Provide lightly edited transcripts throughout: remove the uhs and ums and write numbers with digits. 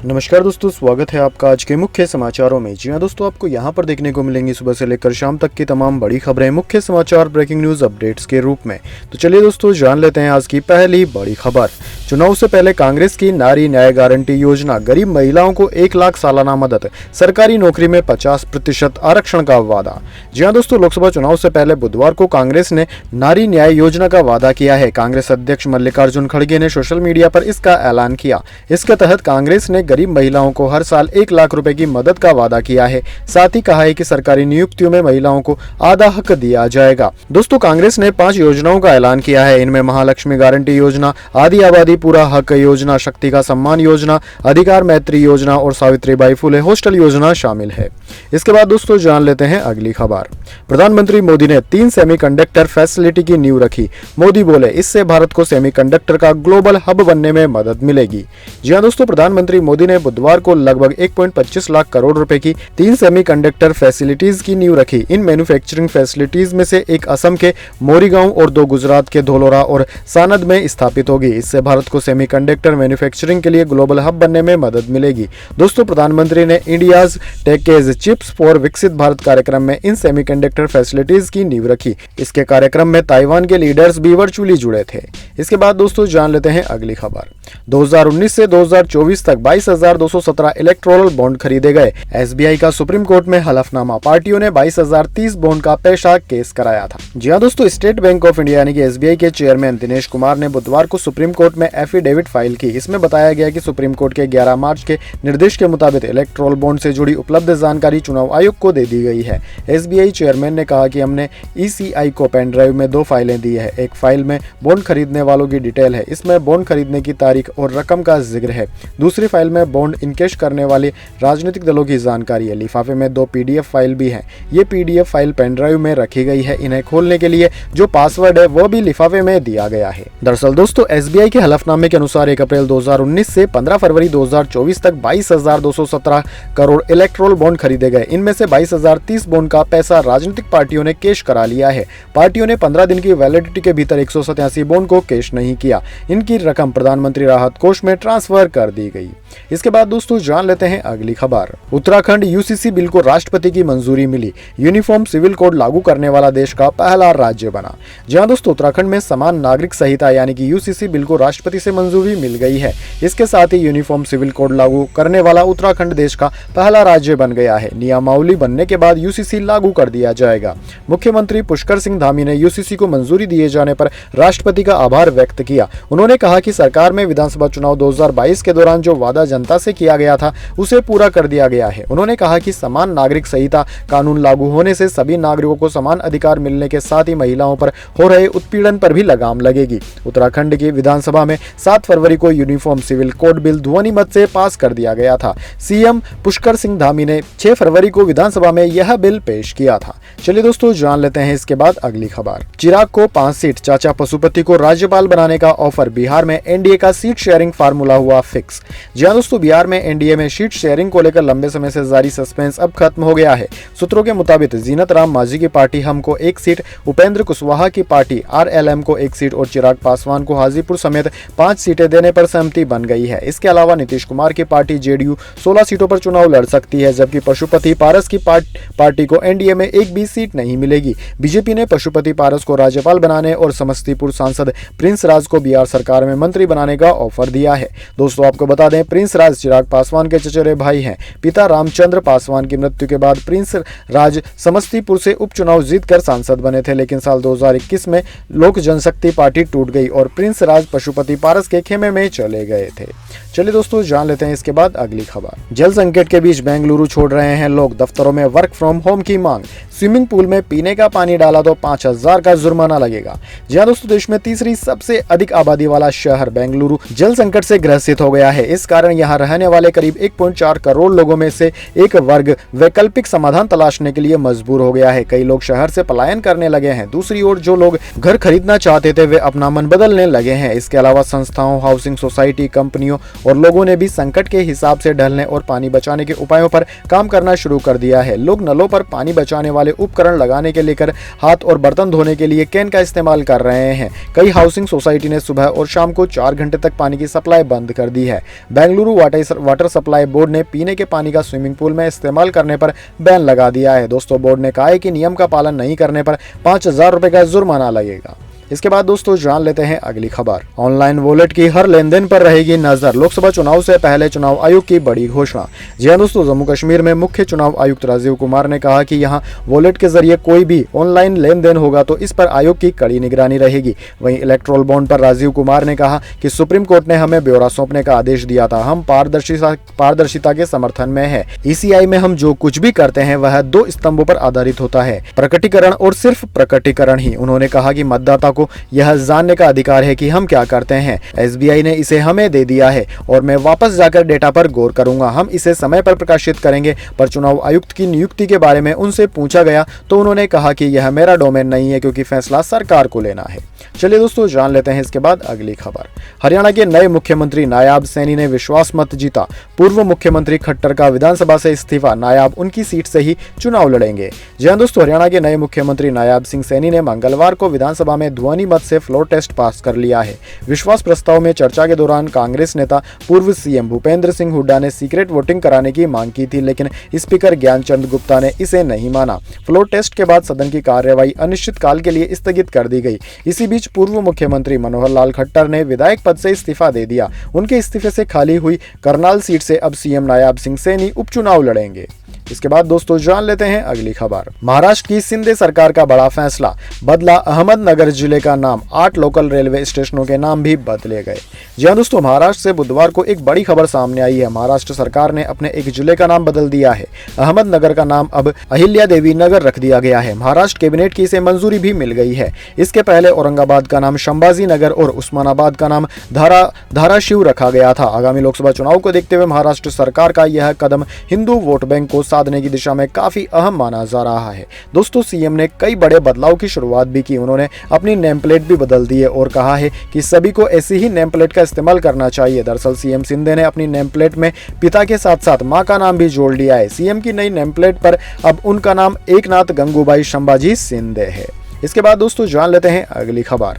नमस्कार दोस्तों, स्वागत है आपका आज के मुख्य समाचारों में। जी हां दोस्तों, आपको यहां पर देखने को मिलेंगी सुबह से लेकर शाम तक की तमाम बड़ी खबरें मुख्य समाचार ब्रेकिंग न्यूज अपडेट्स के रूप में। तो चलिए दोस्तों, जान लेते हैं आज की पहली बड़ी खबर। चुनाव से पहले कांग्रेस की नारी न्याय गारंटी योजना, गरीब महिलाओं को 1 लाख सालाना मदद, सरकारी नौकरी में 50% आरक्षण का वादा। जी हां दोस्तों, लोकसभा चुनाव से पहले बुधवार को कांग्रेस ने नारी न्याय योजना का वादा किया है। कांग्रेस अध्यक्ष मल्लिकार्जुन खड़गे ने सोशल मीडिया पर इसका ऐलान किया। इसके तहत कांग्रेस ने गरीब महिलाओं को हर साल 1 लाख रुपए की मदद का वादा किया है। साथ ही कहा है कि सरकारी नियुक्तियों में महिलाओं को आधा हक दिया जाएगा। दोस्तों, कांग्रेस ने 5 योजनाओं का ऐलान किया है। इनमें महालक्ष्मी गारंटी योजना, आदि आबादी पूरा हक योजना, शक्ति का सम्मान योजना, अधिकार मैत्री योजना और सावित्रीबाई फुले हॉस्टल योजना शामिल है। इसके बाद दोस्तों, जान लेते हैं अगली खबर। प्रधानमंत्री मोदी ने 3 सेमीकंडक्टर फैसिलिटी की नींव रखी। मोदी बोले, इससे भारत को सेमीकंडक्टर का ग्लोबल हब बनने में मदद मिलेगी। जी हां दोस्तों, प्रधानमंत्री मोदी ने बुधवार को लगभग 1.25 लाख करोड़ रुपए की 3 सेमीकंडक्टर फैसिलिटीज की नींव रखी। इन मैन्युफैक्चरिंग फैसिलिटीज में से एक असम के मोरीगांव और 2 गुजरात के धोलोरा और सानद में स्थापित होगी। इससे भारत को सेमीकंडक्टर मैन्युफैक्चरिंग के लिए ग्लोबल हब बनने में मदद मिलेगी। दोस्तों, प्रधानमंत्री ने इंडियाज टेकेज चिप्स फॉर विकसित भारत कार्यक्रम में इन सेमीकंडक्टर फैसिलिटीज की नींव रखी। इसके कार्यक्रम में ताइवान के लीडर्स भी वर्चुअली जुड़े थे। इसके बाद दोस्तों, जान लेते हैं अगली खबर। 2019 से 2024 तक 22,217 इलेक्टोरल बॉन्ड खरीदे गए। एसबीआई का सुप्रीम कोर्ट में हलफनामा। पार्टियों ने 22,030 बॉन्ड का पेशा केस कराया था। जी हां दोस्तों, स्टेट बैंक ऑफ इंडिया यानी कि एसबीआई के चेयरमैन दिनेश कुमार ने बुधवार को सुप्रीम कोर्ट में एफिडेविट फाइल की। इसमें बताया गया कि सुप्रीम कोर्ट के 11 मार्च के निर्देश के मुताबिक इलेक्टोरल बॉन्ड से जुड़ी उपलब्ध जानकारी चुनाव आयोग को दे दी गई है। एसबीआई चेयरमैन ने कहा कि हमने ईसीआई को पेन ड्राइव में 2 फाइलें दी है। एक फाइल में बॉन्ड खरीदने वालों की डिटेल है। इसमें बॉन्ड खरीदने की तारीख और रकम का जिक्र है। दूसरी फाइल में बॉन्ड इनकेश करने वाले राजनीतिक दलों की जानकारी है। लिफाफे में 2 पीडीएफ फाइल भी हैं। ये पीडीएफ फाइल पेन ड्राइव में रखी गई है। इन्हें खोलने के लिए जो पासवर्ड है वो भी लिफाफे में दिया गया है। दरअसल दोस्तों, एसबीआई के हलफनामे के अनुसार 1 अप्रैल 2019 से 15 फरवरी 2024 तक 22,217 करोड़ इलेक्टोरल बॉन्ड खरीदे गए। इनमें से 22,030 बॉन्ड का पैसा राजनीतिक पार्टियों ने कैश करा लिया है। पार्टियों ने 15 दिन की वैलिडिटी के भीतर 187 बॉन्ड को कैश नहीं किया। इनकी रकम प्रधानमंत्री राहत कोष में ट्रांसफर कर दी गई। इसके बाद दोस्तों, जान लेते हैं अगली खबर। उत्तराखंड यूसीसी बिल को राष्ट्रपति की मंजूरी मिली। यूनिफॉर्म सिविल कोड लागू करने वाला देश का पहला राज्य बना। जहां दोस्तों, उत्तराखंड में समान नागरिक संहिता यानी कि यूसीसी बिल को राष्ट्रपति से मंजूरी मिल गई है। इसके साथ ही यूनिफॉर्म सिविल कोड लागू करने वाला उत्तराखंड देश का पहला राज्य बन गया है। नियमावली बनने के बाद यूसीसी लागू कर दिया जाएगा। मुख्यमंत्री पुष्कर सिंह धामी ने यूसीसी को मंजूरी दिए जाने पर राष्ट्रपति का आभार व्यक्त किया। उन्होंने कहा कि सरकार में विधानसभा चुनाव 2022 के दौरान जो वादा जनता से किया गया था उसे पूरा कर दिया गया है। उन्होंने कहा कि समान नागरिक संहिता कानून लागू होने से सभी नागरिकों को समान अधिकार मिलने के साथ ही महिलाओं पर हो रहे उत्पीड़न पर भी लगाम लगेगी। उत्तराखंड की विधानसभा में 7 फरवरी को यूनिफॉर्म सिविल कोड बिल ध्वनि मत से पास कर दिया गया था। सीएम पुष्कर सिंह धामी ने 6 फरवरी को विधानसभा में यह बिल पेश किया था। चलिए दोस्तों, जान लेते हैं इसके बाद अगली खबर। चिराग को 5 सीट, चाचा पशुपति को राज्यपाल बनाने का ऑफर। बिहार में एनडीए का सीट शेयरिंग फार्मूला हुआ फिक्स। जी हां दोस्तों, बिहार में एनडीए में सीट शेयरिंग को लेकर लंबे समय से जारी सस्पेंस अब खत्म हो गया है। सूत्रों के मुताबिक जीनत राम मांझी की पार्टी हम को 1 सीट, उपेंद्र कुशवाहा की पार्टी आरएलएम को 1 सीट और चिराग पासवान को हाजीपुर समेत 5 सीटें देने पर सहमति बन गई है। इसके अलावा नीतीश कुमार की पार्टी जेडीयू 16 सीटों पर चुनाव लड़ सकती है, जबकि पशुपति पारस की पार्टी को एनडीए में एक भी सीट नहीं मिलेगी। बीजेपी ने पशुपति पारस को राज्यपाल बनाने और समस्तीपुर सांसद प्रिंस राज को बिहार सरकार में मंत्री बनाने का ऑफर दिया है। दोस्तों, आपको बता दें, प्रिंस राज चिराग पासवान के चचेरे भाई हैं। पिता रामचंद्र पासवान की मृत्यु के बाद प्रिंस राज समस्तीपुर से उपचुनाव जीतकर सांसद बने थे, लेकिन साल 2021 में लोक जनशक्ति पार्टी टूट गई और प्रिंस राज पशुपति पारस के खेमे में चले गए थे। चलिए दोस्तों, जान लेते हैं इसके बाद अगली खबर। जल संकट के बीच बेंगलुरु छोड़ रहे हैं लोग, दफ्तरों में वर्क फ्रॉम होम की मांग। स्विमिंग पूल में पीने का पानी डाला तो 5,000 का जुर्माना लगेगा। जी हां दोस्तों, देश में तीसरी सबसे अधिक आबादी वाला शहर बेंगलुरु जल संकट से ग्रसित हो गया है। इस कारण यहां रहने वाले करीब 1.4 करोड़ लोगों में से एक वर्ग वैकल्पिक समाधान तलाशने के लिए मजबूर हो गया है। कई लोग शहर से पलायन करने लगे हैं। दूसरी ओर जो लोग घर खरीदना चाहते थे वे अपना मन बदलने लगे हैं। इसके अलावा संस्थाओं, हाउसिंग सोसाइटी, कंपनियों और लोगों ने भी संकट के हिसाब से ढलने और पानी बचाने के उपायों पर काम करना शुरू कर दिया है। लोग नलों पर पानी बचाने वाले उपकरण लगाने के लेकर हाथ और बर्तन धोने के लिए कैन का इस्तेमाल कर रहे हैं। कई हाउसिंग सोसाइटी ने सुबह और शाम को 4 घंटे तक पानी की सप्लाई बंद कर दी है। बेंगलुरु वाटर सप्लाई बोर्ड ने पीने के पानी का स्विमिंग पूल में इस्तेमाल करने पर बैन लगा दिया है। दोस्तों, बोर्ड ने कहा है कि नियम का पालन नहीं करने पर 5,000 रुपए का जुर्माना लगेगा। इसके बाद दोस्तों जान लेते हैं अगली खबर। ऑनलाइन वॉलेट की हर लेनदेन पर रहेगी नजर। लोकसभा चुनाव से पहले चुनाव आयोग की बड़ी घोषणा। जी हां दोस्तों, जम्मू कश्मीर में मुख्य चुनाव आयुक्त राजीव कुमार ने कहा कि यहां वॉलेट के जरिए कोई भी ऑनलाइन लेनदेन होगा तो इस पर आयोग की कड़ी निगरानी रहेगी। वहीं इलेक्ट्रोल बॉन्ड पर राजीव कुमार ने कहा कि सुप्रीम कोर्ट ने हमें ब्यौरा सौंपने का आदेश दिया था। हम पारदर्शिता के समर्थन में है। ECI में हम जो कुछ भी करते हैं वह 2 स्तंभों पर आधारित होता है, प्रकटीकरण और सिर्फ प्रकटीकरण ही। उन्होंने कहा कि मतदाता को यह जानने का अधिकार है कि हम क्या करते हैं। SBI ने इसे हमें दे दिया है और मैं वापस जाकर डेटा पर गौर करूंगा। हम इसे समय पर प्रकाशित करेंगे। पर चुनाव आयुक्त की नियुक्ति के बारे में उनसे पूछा गया तो उन्होंने कहा कि यह मेरा डोमेन नहीं है क्योंकि फैसला सरकार को लेना है। चलिए दोस्तों जान लेते हैं इसके बाद अगली खबर। हरियाणा के नए मुख्यमंत्री नायाब सैनी ने विश्वास मत जीता। पूर्व मुख्यमंत्री खट्टर का विधानसभा से इस्तीफा। नायाब उनकी सीट से ही चुनाव लड़ेंगे। जी हां दोस्तों, हरियाणा के नए मुख्यमंत्री नायाब सिंह सैनी ने मंगलवार को विधानसभा में ध्वनि मत से फ्लोर टेस्ट पास कर लिया है। विश्वास प्रस्ताव में चर्चा के दौरान कांग्रेस नेता पूर्व CM भूपेंद्र सिंह हुड्डा ने सीक्रेट वोटिंग कराने की मांग की थी, लेकिन स्पीकर ज्ञानचंद गुप्ता ने इसे नहीं माना। फ्लोर टेस्ट के बाद सदन की कार्यवाही अनिश्चित काल के लिए स्थगित कर दी गई। इसी बीच पूर्व मुख्यमंत्री मनोहर लाल खट्टर ने विधायक पद से इस्तीफा दे दिया। उनके इस्तीफे से खाली हुई करनाल सीट से अब CM नायाब सिंह सैनी उपचुनाव लड़ेंगे। इसके बाद दोस्तों जान लेते हैं अगली खबर। महाराष्ट्र की शिंदे सरकार का बड़ा फैसला, बदला अहमदनगर जिले का नाम। 8 लोकल रेलवे स्टेशनों के नाम भी बदले गए। जी हां दोस्तों, महाराष्ट्र से बुधवार को एक बड़ी खबर सामने आई है। महाराष्ट्र सरकार ने अपने एक जिले का नाम बदल दिया है। अहमदनगर का नाम अब अहिल्या देवी नगर रख दिया गया है। महाराष्ट्र कैबिनेट की इसे मंजूरी भी मिल गई है। इसके पहले औरंगाबाद का नाम शंभाजी नगर और उस्मानाबाद का नाम धाराशिव रखा गया था। आगामी लोकसभा चुनाव को देखते हुए महाराष्ट्र सरकार का यह कदम हिंदू वोट बैंक को साधने की दिशा में काफी अहम माना जा रहा है। दोस्तों, CM ने कई बड़े बदलाव की शुरुआत भी की। उन्होंने अपनी नेम प्लेट भी बदल दी है और कहा है कि सभी को ऐसी ही नेम प्लेट का इस्तेमाल करना चाहिए। दरअसल CM शिंदे ने अपनी नेम प्लेट में पिता के साथ साथ मां का नाम भी जोड़ लिया है। CM की नई नेम प्लेट पर अब उनका नाम एकनाथ गंगूबाई शंभाजी शिंदे है। इसके बाद दोस्तों जान लेते हैं अगली खबर।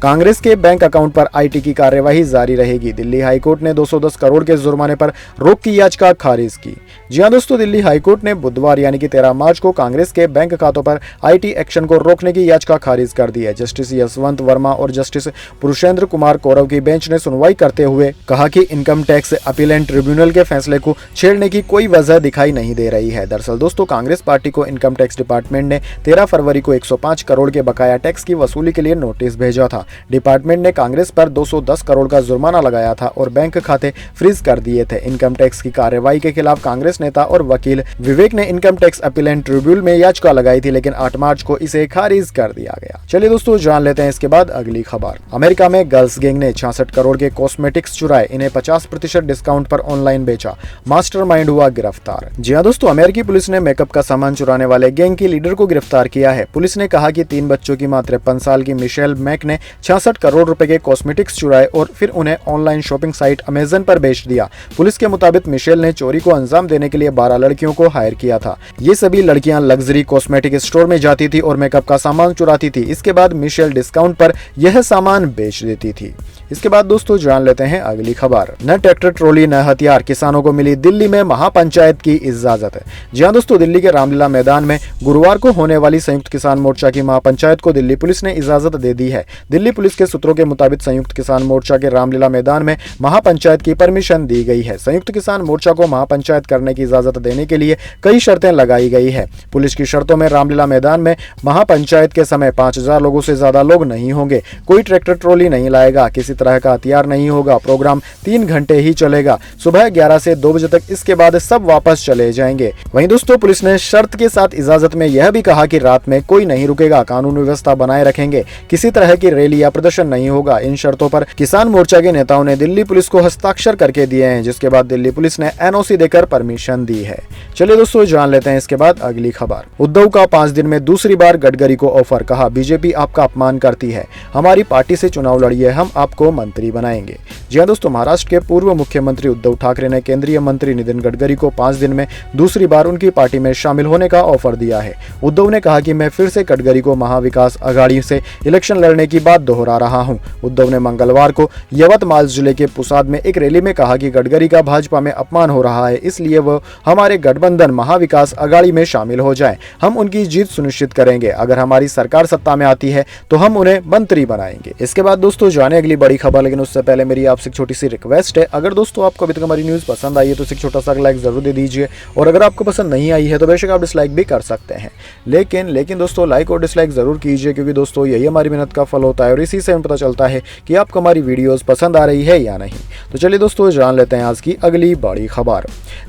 कांग्रेस के बैंक अकाउंट पर IT की कार्यवाही जारी रहेगी। दिल्ली हाईकोर्ट ने 210 करोड़ के जुर्माने पर रोक की याचिका खारिज की। जी हां दोस्तों, दिल्ली हाईकोर्ट ने बुधवार यानी कि 13 मार्च को कांग्रेस के बैंक खातों पर IT एक्शन को रोकने की याचिका खारिज कर दी है। जस्टिस यशवंत वर्मा और जस्टिस पुरुषेंद्र कुमार कौरव की बेंच ने सुनवाई करते हुए कहा कि इनकम टैक्स अपीलेंट ट्रिब्यूनल के फैसले को छेड़ने की कोई वजह दिखाई नहीं दे रही है। दरअसल दोस्तों, कांग्रेस पार्टी को इनकम टैक्स डिपार्टमेंट ने 13 फरवरी को 105 करोड़ के बकाया टैक्स की वसूली के लिए नोटिस भेजा था। डिपार्टमेंट ने कांग्रेस पर 210 करोड़ का जुर्माना लगाया था और बैंक खाते फ्रीज कर दिए थे। इनकम टैक्स की कार्रवाई के खिलाफ कांग्रेस नेता और वकील विवेक ने इनकम टैक्स अपीलेंट ट्रिब्यूनल में याचिका लगाई थी, लेकिन 8 मार्च को इसे खारिज कर दिया गया। चलिए दोस्तों जान लेते हैं इसके बाद अगली खबर। अमेरिका में गर्ल्स गैंग ने 66 करोड़ के कॉस्मेटिक्स चुराए, इन्हें 50% डिस्काउंट पर ऑनलाइन बेचा। मास्टरमाइंड हुआ गिरफ्तार। जी हां दोस्तों, अमेरिकी पुलिस ने मेकअप का सामान चुराने वाले गैंग के लीडर को गिरफ्तार किया है। पुलिस ने कहा कि 3 बच्चों की मां 53 साल की मिशेल मैक ने 66 करोड़ रुपए के कॉस्मेटिक्स चुराए और फिर उन्हें ऑनलाइन शॉपिंग साइट अमेजन पर बेच दिया। पुलिस के मुताबिक मिशेल ने चोरी को अंजाम देने के लिए 12 लड़कियों को हायर किया था। ये सभी लड़कियां लग्जरी कॉस्मेटिक स्टोर में जाती थी और मेकअप का सामान चुराती थी। इसके बाद मिशेल डिस्काउंट पर यह सामान बेच देती थी। इसके बाद दोस्तों जान लेते हैं अगली खबर। न ट्रैक्टर ट्रॉली न हथियार, किसानों को मिली दिल्ली में महापंचायत की इजाजत। जी हां दोस्तों, दिल्ली के रामलीला मैदान में गुरुवार को होने वाली संयुक्त किसान मोर्चा की महापंचायत को दिल्ली पुलिस ने इजाजत दे दी है। दिल्ली पुलिस के सूत्रों के मुताबिक संयुक्त किसान मोर्चा के रामलीला मैदान में महापंचायत की परमिशन दी गई है। संयुक्त किसान मोर्चा को महापंचायत करने की इजाजत देने के लिए कई शर्तें लगाई गई है। पुलिस की शर्तों में रामलीला मैदान में महापंचायत के समय 5000 लोगों से ज्यादा लोग नहीं होंगे, कोई ट्रैक्टर ट्रॉली नहीं लाएगा, किसी तरह का हथियार नहीं होगा, प्रोग्राम 3 घंटे ही चलेगा, सुबह 11 से 2 बजे तक, इसके बाद सब वापस चले जाएंगे। वहीं दोस्तों पुलिस ने शर्त के साथ इजाजत में यह भी कहा कि रात में कोई नहीं रुकेगा, कानून व्यवस्था बनाए रखेंगे, किसी तरह की रैली या प्रदर्शन नहीं होगा। इन शर्तों पर किसान मोर्चा के नेताओं ने दिल्ली पुलिस को हस्ताक्षर करके दिए हैं, जिसके बाद दिल्ली पुलिस ने एनओसी देकर परमिशन दी है। चलिए दोस्तों जान लेते हैं इसके बाद अगली खबर। उद्धव का 5 दिन में दूसरी बार गडकरी को ऑफर, कहा बीजेपी आपका अपमान करती है, हमारी पार्टी से चुनाव लड़िए, हम आपको मंत्री बनाएंगे। जी हां दोस्तों, महाराष्ट्र के पूर्व मुख्यमंत्री उद्धव ठाकरे ने केंद्रीय मंत्री नितिन गडकरी को 5 दिन में दूसरी बार उनकी पार्टी में शामिल होने का ऑफर दिया है। उद्धव ने कहा कि मैं फिर से गडकरी को महाविकास आघाड़ी से इलेक्शन लड़ने की बात दोहरा रहा हूं। उद्धव ने मंगलवार को यवतमाल जिले के पुसाद में एक रैली में कहा कि गडकरी का भाजपा में अपमान हो रहा है, इसलिए वो हमारे गठबंधन महाविकास आघाड़ी में शामिल हो जाएं। हम उनकी जीत सुनिश्चित करेंगे। अगर हमारी सरकार सत्ता में आती है तो हम उन्हें मंत्री बनाएंगे। इसके बाद दोस्तों जाने अगली बड़ी खबर, लेकिन उससे पहले मेरी आपसे एक छोटी सी रिक्वेस्ट है, अगर दोस्तों आपको अभी तक हमारी न्यूज पसंद आई है तो एक छोटा सा लाइक जरूर दे दीजिए, और अगर आपको पसंद नहीं आई है तो बेशक आप डिसलाइक भी कर सकते हैं, लेकिन दोस्तों लाइक और डिसलाइक जरूर कीजिए, क्योंकि दोस्तों यही हमारी मेहनत का फल होता है और इसी से हमें पता चलता है कि आपको हमारी वीडियोस पसंद आ रही है या नहीं। तो चलिए दोस्तों जान लेते हैं आज की अगली बड़ी खबर।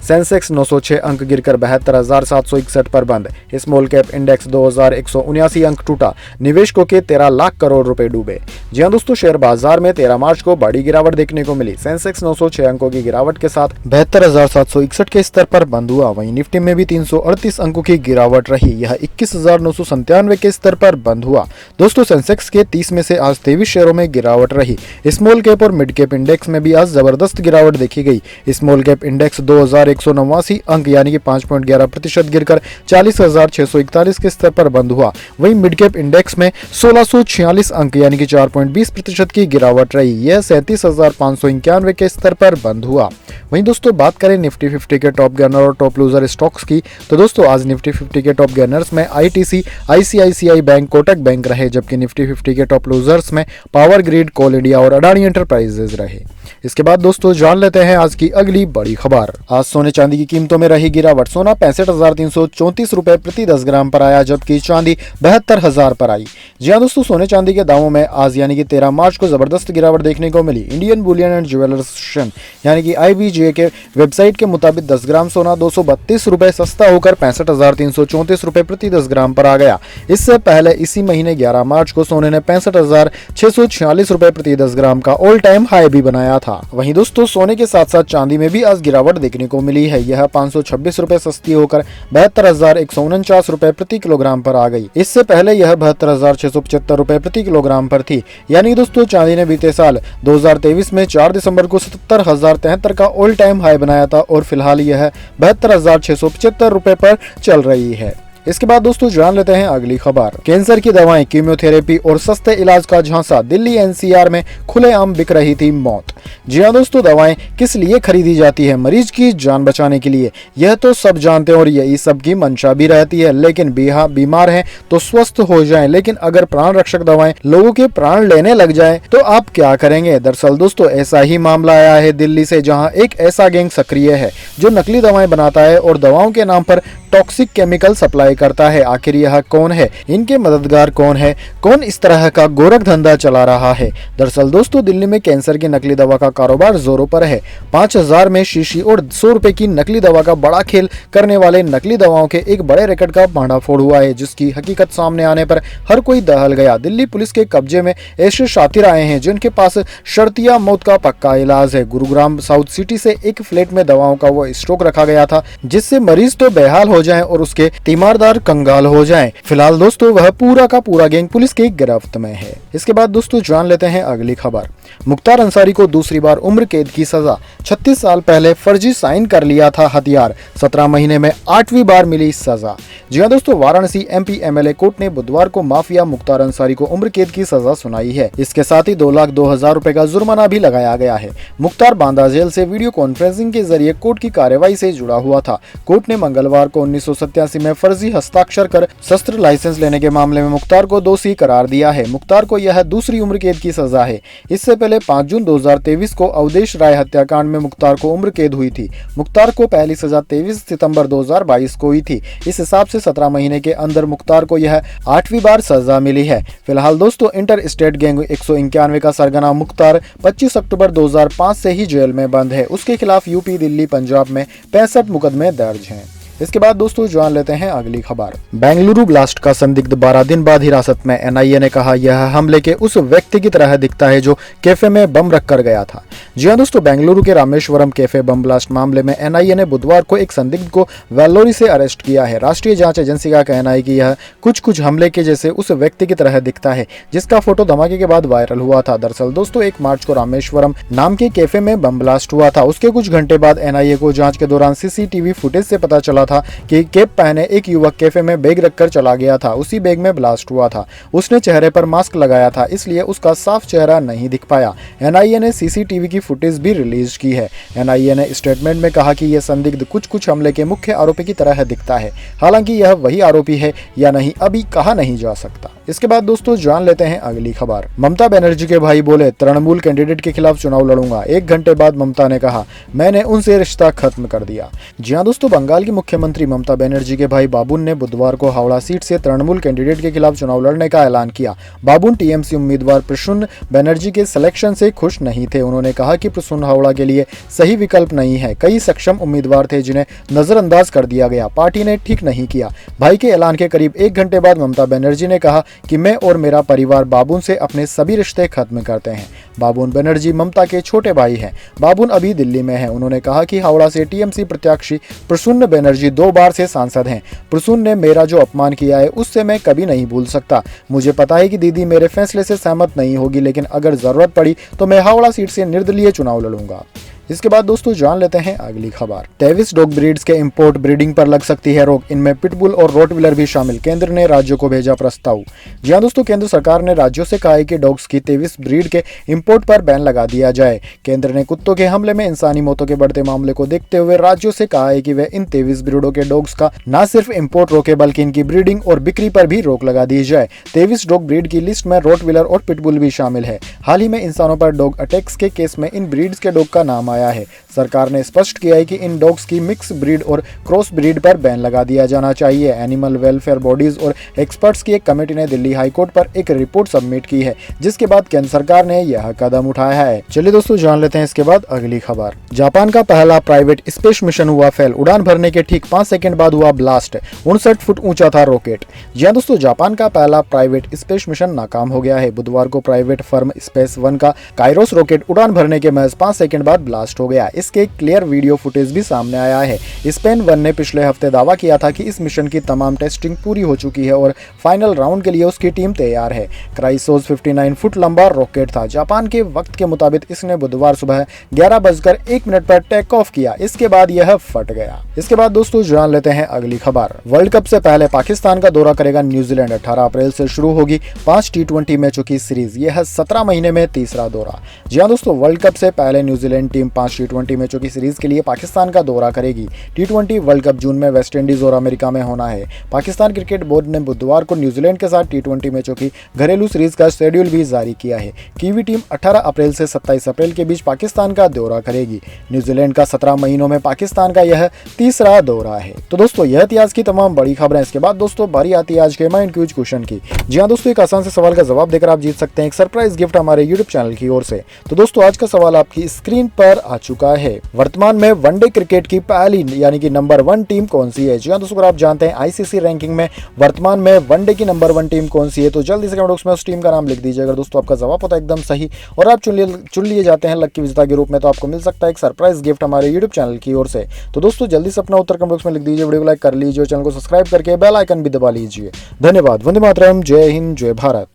सेंसेक्स 906 अंक गिरकर 72,761 पर बंद। स्मॉल कैप इंडेक्स 2,179 अंक टूटा। निवेशकों के 13 लाख करोड़ रुपए डूबे। जी हां दोस्तों, शेयर बाजार में 13 मार्च को बड़ी गिरावट देखने को मिली। सेंसेक्स 906 अंकों की गिरावट के साथ 72,761 के स्तर पर बंद हुआ। वहीं निफ्टी में भी 338 अंकों की गिरावट रही, यह 21,997 के स्तर पर बंद हुआ। दोस्तों सेंसेक्स के 30 में से आज 23 शेयरों में गिरावट रही। स्मॉल कैप और मिड कैप इंडेक्स में भी आज जबरदस्त गिरावट देखी गई। स्मॉल कैप इंडेक्स 2,189 अंक यानी कि 5.11% गिरकर 40,641 के स्तर पर बंद हुआ। वहीं मिड कैप इंडेक्स में 1,646 अंक यानी कि 4.20% की गिरावट रही, यह 37,591 के स्तर पर बंद हुआ। वहीं दोस्तों बात करें निफ्टी 50 के टॉप गेनर और टॉप लूजर स्टॉक्स की, तो दोस्तों आज निफ्टी 50 के टॉप गेनर्स में ITC, ICICI bank, Kotak bank रहे, जबकि निफ्टी 50 के टॉप लूजर्स में पावर ग्रिड, कोल इंडिया और अडानी एंटरप्राइजेज रहे। इसके बाद दोस्तों जान लेते हैं आज की अगली बड़ी खबर। आज सोने चांदी की कीमतों में रही गिरावट। सोना 65,334 रुपए प्रति 10 ग्राम पर आया, जबकि चांदी 72,000 पर आई। जी हां दोस्तों, सोने चांदी के दामों में आज यानी कि 13 मार्च को जबरदस्त गिरावट देखने को मिली। इंडियन बुलियन एंड ज्वेलर्स यानी कि IBJ के वेबसाइट के मुताबिक 10 ग्राम सोना 232 रुपए सस्ता होकर 65,334 रुपए प्रति 10 ग्राम पर आ गया। इससे पहले इसी महीने 11 मार्च को सोने ने 65,646 रुपए प्रति 10 ग्राम का ऑल टाइम हाई भी बनाया था। वहीं दोस्तों सोने के साथ साथ चांदी में भी आज गिरावट देखने को मिली है। यह 526 रुपए सस्ती होकर 72,149 रुपए प्रति किलोग्राम पर आ गई। इससे पहले यह 72,675 रुपए प्रति किलोग्राम पर थी। यानी दोस्तों चांदी ने बीते साल 2023 में 4 दिसंबर को 77,073 का ऑल टाइम हाई बनाया था और फिलहाल यह 72,675 रुपए पर चल रही है। इसके बाद दोस्तों जान लेते हैं अगली खबर। कैंसर की दवाएं, कीमोथेरेपी और सस्ते इलाज का झांसा। दिल्ली NCR में खुलेआम बिक रही थी मौत। जी हां दोस्तों, दवाएं किस लिए खरीदी जाती है? मरीज की जान बचाने के लिए। यह तो सब जानते हैं और यही सबकी मंशा भी रहती है, लेकिन बीमार हैं तो स्वस्थ हो जाएं। लेकिन अगर प्राण रक्षक दवाएं लोगों के प्राण लेने लग जाएं तो आप क्या करेंगे? दरअसल दोस्तों ऐसा ही मामला आया है दिल्ली से, जहां एक ऐसा गैंग सक्रिय है जो नकली दवाएं बनाता है और दवाओं के नाम पर टॉक्सिक केमिकल सप्लाई करता है। आखिर यह कौन है? इनके मददगार कौन है? कौन इस तरह का गोरख धंधा चला रहा है? दरअसल दोस्तों दिल्ली में कैंसर की नकली दवा का कारोबार जोरों पर है। 5,000 में शीशी और 100 रुपए की नकली दवा का बड़ा खेल करने वाले नकली दवाओं के एक बड़े रैकेट का भांडाफोड़ हुआ है, जिसकी हकीकत सामने आने पर हर कोई दहल गया। दिल्ली पुलिस के कब्जे में ऐसे शातिर आए हैं जिनके पास शर्तिया मौत का पक्का इलाज है। गुरुग्राम साउथ सिटी से एक फ्लैट में दवाओं का वो स्टॉक रखा गया था, जिससे मरीज तो बेहाल हो जाएं और उसके तीमारदार कंगाल हो जाएं। फिलहाल दोस्तों वह पूरा का पूरा गैंग पुलिस की गिरफ्त में है। इसके बाद दोस्तों जान लेते हैं अगली खबर। मुख्तार अंसारी को दूसरी बार उम्र कैद की सजा। 36 साल पहले फर्जी साइन कर लिया था हथियार, 17 महीने में 8वीं बार मिली सजा। जी हां दोस्तों, वाराणसी MP MLA कोर्ट ने बुधवार को माफिया मुख्तार अंसारी को उम्र कैद की सजा सुनाई है। इसके साथ ही 2,02,000 रुपए का जुर्माना भी लगाया गया है। मुख्तार बांदा जेल से वीडियो कॉन्फ्रेंसिंग के जरिए कोर्ट की कार्रवाई से जुड़ा हुआ था। कोर्ट ने मंगलवार को 1987 में फर्जी हस्ताक्षर कर शस्त्र लाइसेंस लेने के मामले में मुख्तार को दोषी करार दिया है। मुख्तार को यह दूसरी उम्र कैद की सजा है। इससे पहले 5 जून 2023 को अवधेश राय हत्याकांड में मुख्तार को उम्र कैद हुई थी। मुख्तार को पहली सजा 23 सितंबर 2022 को हुई थी। इस हिसाब से 17 महीने के अंदर मुख्तार को यह 8वीं बार सजा मिली है। फिलहाल दोस्तों इंटर स्टेट गैंग 191 का सरगना मुख्तार 25 अक्टूबर 2005 से ही जेल में बंद है। उसके खिलाफ यूपी, दिल्ली, पंजाब में 65 मुकदमे दर्ज हैं। इसके बाद दोस्तों जान लेते हैं अगली खबर। बेंगलुरु ब्लास्ट का संदिग्ध 12 दिन बाद हिरासत में। एनआईए ने कहा यह हमले के उस व्यक्ति की तरह दिखता है जो कैफे में बम रखकर गया था। जी हां दोस्तों, बेंगलुरु के रामेश्वरम कैफे बम ब्लास्ट मामले में एनआईए ने बुधवार को एक संदिग्ध को वेल्लोरी से अरेस्ट किया है। राष्ट्रीय जांच एजेंसी का कहना है कि यह कुछ हमले के जैसे उस व्यक्ति की तरह दिखता है जिसका फोटो धमाके के बाद वायरल हुआ था। दरअसल दोस्तों 1 मार्च को रामेश्वरम नाम के कैफे में बम ब्लास्ट हुआ था। उसके कुछ घंटे बाद एनआईए को जांच के दौरान सीसीटीवी फुटेज से पता चला था कि कैप पहने एक युवक कैफे में बैग रखकर चला गया था। उसी बैग में ब्लास्ट हुआ था। उसने चेहरे पर मास्क लगाया था, इसलिए उसका साफ चेहरा नहीं दिख पाया। एनआईए ने सीसीटीवी की फुटेज भी रिलीज की है। एनआईए ने स्टेटमेंट में कहा कि यह संदिग्ध कुछ हमले के मुख्य आरोपी की तरह दिखता है। हालांकि यह वही आरोपी है या नहीं अभी कहा नहीं जा सकता। इसके बाद दोस्तों जान लेते हैं अगली खबर। ममता बनर्जी के भाई बोले तृणमूल कैंडिडेट के खिलाफ चुनाव लड़ूंगा। 1 घंटे बाद ममता ने कहा मैंने उनसे रिश्ता खत्म कर दिया। जी हां दोस्तों, बंगाल की मुख्यमंत्री ममता बनर्जी के भाई बाबुन ने बुधवार को हावड़ा सीट से तृणमूल कैंडिडेट के खिलाफ चुनाव लड़ने का ऐलान किया। बाबुन टीएमसी उम्मीदवार प्रसून बनर्जी के सिलेक्शन से खुश नहीं थे। उन्होंने कहा कि प्रसून हावड़ा के लिए सही विकल्प नहीं है। कई सक्षम उम्मीदवार थे जिन्हें नजरअंदाज कर दिया गया। पार्टी ने ठीक नहीं किया। भाई के ऐलान के करीब 1 घंटे बाद ममता बनर्जी ने कहा कि मैं और मेरा परिवार बाबुन से अपने सभी रिश्ते खत्म करते हैं। बाबुन बनर्जी ममता के छोटे भाई हैं। बाबुन अभी दिल्ली में हैं। उन्होंने कहा कि हावड़ा से टीएमसी प्रत्याशी प्रसून बनर्जी 2 बार से सांसद हैं। प्रसून ने मेरा जो अपमान किया है उससे मैं कभी नहीं भूल सकता। मुझे पता है कि दीदी मेरे फैसले से सहमत नहीं होगी, लेकिन अगर जरूरत पड़ी तो मैं हावड़ा सीट से निर्दलीय चुनाव लड़ूंगा। इसके बाद दोस्तों जान लेते हैं अगली खबर। 23 डॉग ब्रीड्स के इंपोर्ट ब्रीडिंग पर लग सकती है रोक। इनमें पिटबुल और रोटविलर भी शामिल। केंद्र ने राज्यों को भेजा प्रस्ताव। जी हां दोस्तों, केंद्र सरकार ने राज्यों से कहा है कि डॉग्स की 23 ब्रीड के इंपोर्ट पर बैन लगा दिया जाए। केंद्र ने कुत्तों के हमले में इंसानी मौतों के बढ़ते मामले को देखते हुए राज्यों से कहा है कि वे इन 23 ब्रीडों के डॉग्स का न सिर्फ इंपोर्ट रोके बल्कि इनकी ब्रीडिंग और बिक्री पर भी रोक लगा दी जाए। 23 डॉग ब्रीड की लिस्ट में रोटविलर और पिटबुल भी शामिल है। हाल ही में इंसानों पर डॉग अटैक्स के केस में इन ब्रीड्स के डॉग का नाम आया है। सरकार ने स्पष्ट किया है कि इन डॉग्स की मिक्स ब्रीड और क्रॉस ब्रीड पर बैन लगा दिया जाना चाहिए। एनिमल वेलफेयर बॉडीज और एक्सपर्ट्स की एक कमेटी ने दिल्ली हाईकोर्ट पर एक रिपोर्ट सबमिट की है, जिसके बाद केंद्र सरकार ने यह कदम उठाया है। चलिए दोस्तों जान लेते हैं इसके बाद अगली खबर। जापान का पहला प्राइवेट स्पेस मिशन हुआ फेल। उड़ान भरने के ठीक 5 सेकंड बाद हुआ ब्लास्ट। 59 फुट ऊंचा था रॉकेट। जी हां दोस्तों, जापान का पहला प्राइवेट स्पेस मिशन नाकाम हो गया है। बुधवार को प्राइवेट फर्म स्पेस वन का काइरोस रॉकेट उड़ान भरने के महज 5 सेकंड बाद ब्लास्ट हो गया। इसके क्लियर वीडियो फुटेज भी सामने आया है। स्पेन वन ने पिछले हफ्ते दावा किया था कि इस मिशन की तमाम टेस्टिंग पूरी हो चुकी है और फाइनल राउंड के लिए उसकी टीम तैयार है। क्राइसोस 59 फुट लंबा रॉकेट था। जापान के वक्त के मुताबिक इसने बुधवार सुबह 11:01 पर टेक ऑफ किया। इसके बाद यह फट गया। इसके बाद दोस्तों जान लेते हैं अगली खबर। वर्ल्ड कप से पहले पाकिस्तान का दौरा करेगा न्यूजीलैंड। 18 अप्रैल से शुरू होगी 5 T20 मैचों की सीरीज। यह 17 महीने में तीसरा दौरा। जी हां दोस्तों, वर्ल्ड कप से पहले न्यूजीलैंड टीम 5 T20 मैचों की सीरीज के लिए पाकिस्तान का दौरा करेगी। T20 वर्ल्ड कप जून में वेस्टइंडीज और अमेरिका में होना है। पाकिस्तान क्रिकेट बोर्ड ने बुधवार को न्यूजीलैंड के साथ T20 मैचों की घरेलू सीरीज का शेड्यूल भी जारी किया है। कीवी टीम 18 अप्रैल से 27 अप्रैल के बीच पाकिस्तान का दौरा करेगी। न्यूजीलैंड का 17 महीनों में पाकिस्तान का यह तीसरा दौरा है। तो दोस्तों यह थी आज की तमाम बड़ी खबरें। इसके बाद दोस्तों बारी आती है आज के माइंड क्यूज क्वेश्चन की। जी हां दोस्तों, एक आसान से सवाल का जवाब देकर आप जीत सकते हैं एक सरप्राइज गिफ्ट हमारे यूट्यूब चैनल की ओर से। तो दोस्तों आज का सवाल आपकी स्क्रीन पर आ चुका है। वर्तमान में वनडे क्रिकेट की पहली यानी कि नंबर 1 टीम कौन सी है? जी हां दोस्तों, अगर आप जानते हैं आईसीसी रैंकिंग में वर्तमान में वनडे की नंबर 1 टीम कौन सी है तो जल्दी से कमेंट बॉक्स में उस टीम का नाम लिख दीजिए। अगर दोस्तों आपका जवाब होता है एकदम सही और आप चुन लिए जाते हैं लकी विजेता के रूप में, तो आपको मिल सकता है एक सरप्राइज गिफ्ट हमारे यूट्यूब चैनल की ओर से। तो दोस्तों जल्दी से अपना उत्तर कमेंट बॉक्स में लिख दीजिए, वीडियो को लाइक कर लीजिए और चैनल को सब्सक्राइब करके बेल आइकन भी दबा लीजिए। धन्यवाद। वंदे मातरम। जय हिंद, जय भारत।